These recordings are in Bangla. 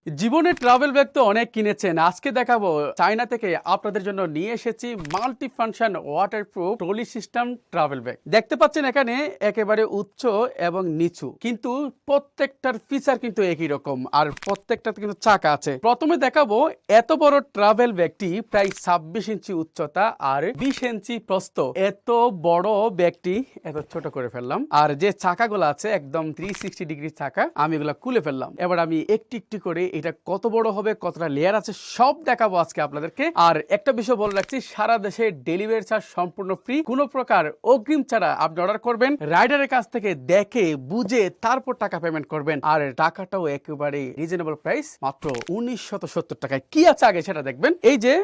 জীবনে ট্রাভেল ব্যাগ তো অনেক কিনেছেন। আজকে দেখাবো চায়না থেকে আপনাদের জন্য নিয়ে এসেছি multi function waterproof trolley system travel bag. দেখতে পাচ্ছেন এখানে একেবারে উচ্চ এবং নিচু, কিন্তু প্রত্যেকটার ফিচার কিন্তু একই রকম, আর প্রত্যেকটাতে কিন্তু চাকা আছে। প্রথমে দেখাবো এত বড় ট্রাভেল ব্যাগটি, প্রায় 26 ইঞ্চি উচ্চতা আর 20 ইঞ্চি প্রস্থ। এত বড় ব্যাগটি এত ছোট করে ফেললাম, আর যে চাকাগুলো আছে একদম 360 ডিগ্রি চাকা, আমি এগুলো খুলে ফেললাম। এবার আমি একটি একটি করে এটা কত বড় হবে, কতটা লেয়ার আছে সব দেখাবো আজকে আপনাদেরকে। আর একটা বিষয় বলে রাখছি, সারা দেশে ডেলিভারি চার্জ সম্পূর্ণ ফ্রি। কোনো প্রকার অগ্রিম ছাড়া আপনি অর্ডার করবেন, রাইডারের কাছ থেকে দেখে বুঝে তারপর টাকা পেমেন্ট করবেন। আর টাকাটাও একেবারে রিজনেবল প্রাইস, মাত্র 1970 টাকায়। কি আছে আগে সেটা দেখবেন। এই যে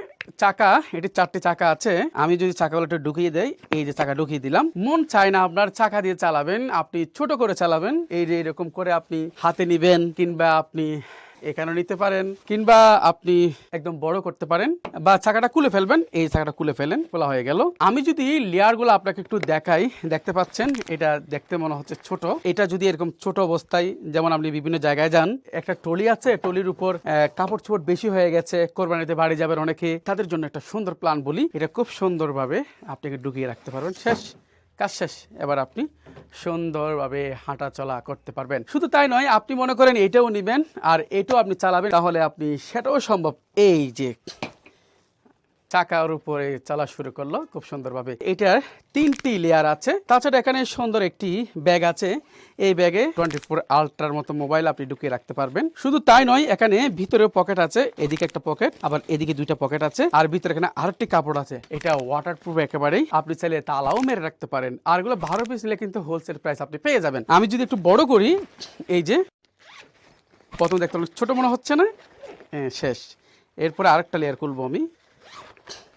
চাকা, এটি 4টি চাকা আছে। আমি যদি চাকাগুলো একটু ঢুকিয়ে দেই, এই যে চাকা ঢুকিয়ে দিলাম। মন চায় না আপনার চাকা দিয়ে চালাবেন, আপনি ছোট করে চালাবেন। এই যে এরকম করে আপনি হাতে নিবেন, কিংবা আপনি এখানে নিতে পারেন, কিংবা আপনি একদম বড় করতে পারেন, বা চাকাটা খুলে ফেলবেন। এই চাকাটা খুলে ফেলেন, খোলা হয়ে গেল। আমি যদি লেয়ার গুলো আপনাকে একটু দেখাই, দেখতে পাচ্ছেন এটা দেখতে মনে হচ্ছে ছোট। এটা যদি এরকম ছোট অবস্থায়, যেমন আপনি বিভিন্ন জায়গায় যান, একটা ট্রলি আছে, ট্রলির উপর কাপড় চোপড় বেশি হয়ে গেছে, কোরবানিতে বাড়ি যাবেন অনেকে, তাদের জন্য একটা সুন্দর প্ল্যান বলি। এটা খুব সুন্দরভাবে আপনাকে ঢুকিয়ে রাখতে পারবেন। শেষ, কাজ শেষ। এবার আপনি সুন্দরভাবে হাঁটা চলা করতে পারবেন। শুধু তাই নয়, আপনি মনে করেন এটাও নেবেন আর এটাও আপনি চালাবেন, তাহলে আপনি সেটাও সম্ভব। এই যে চাকার উপরে চলা শুরু করলো খুব সুন্দরভাবে। এটার 3টি লেয়ার আছে। তাছাড়া এখানে সুন্দর একটি ব্যাগ আছে। এই ব্যাগে 24 আলট্রার মতো মোবাইল আপনি ঢুকিয়ে রাখতে পারবেন। শুধু তাই নয়, এখানে ভিতরে পকেট আছে, এদিকে একটা পকেট, আবার এদিকে 2টা পকেট আছে, আর ভিতরে এখানে আরেকটি কাপড় আছে। এটা ওয়াটারপ্রুফ একেবারেই, আপনি চাইলে তালাও মেরে রাখতে পারেন। আর এগুলো 12 পিস নিলে কিন্তু হোলসেল প্রাইস আপনি পেয়ে যাবেন। আমি যদি একটু বড় করি, এই যে প্রথম দেখতে ছোট মনে হচ্ছে না? হ্যাঁ, শেষ। এরপরে আরেকটা লেয়ার খুলবো আমি।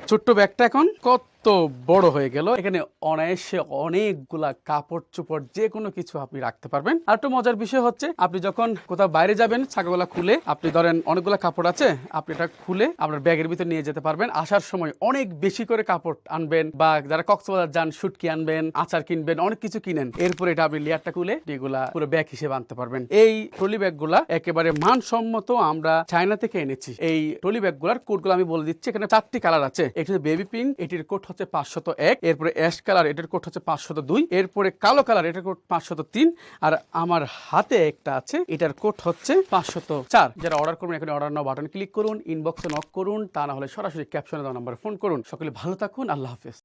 ছোট্ট ব্যাগটা এখন কত বড় হয়ে গেল। এখানে অনায়াসে অনেকগুলা কাপড় চোপড় যে কোনো কিছু আপনি রাখতে পারবেন। আর একটু মজার বিষয় হচ্ছে, আপনি যখন কোথাও বাইরে যাবেন, চাকাগুলা খুলে আপনি ধরেন অনেকগুলা কাপড় আছে, আপনি এটা খুলে আপনার ব্যাগের ভিতর নিয়ে যেতে পারবেন। আসার সময় অনেক বেশি করে কাপড় আনবেন, বা যারা কক্সবাজার যান শুটকি আনবেন, আচার কিনবেন, অনেক কিছু কিনেন, এরপরে এটা আপনি লেয়ারটা খুলে এগুলা পুরো ব্যাগ হিসেবে আনতে পারবেন। এই ট্রলি ব্যাগগুলা একেবারে মানসম্মত আমরা চায়না থেকে এনেছি। এই ট্রলি ব্যাগগুলার কোডগুলো আমি বলে দিচ্ছি। এখানে 4টি কালার আছে। এটি বেবি পিঙ্ক, এটির কোড হচ্ছে 501, এরপরে অ্যাশ কালার, এটার কোড হচ্ছে 502, এরপরে কালো কালার, এটার কোড 503, আর আমার হাতে একটা আছে, এটার কোড হচ্ছে 504। যারা অর্ডার করবেন এখানে অর্ডার নাও বাটন ক্লিক করুন, ইনবক্সে নক করুন, তা না হলে সরাসরি ক্যাপশনে দেওয়া নাম্বারে ফোন করুন। সকলে ভালো থাকুন, আল্লাহ হাফেজ।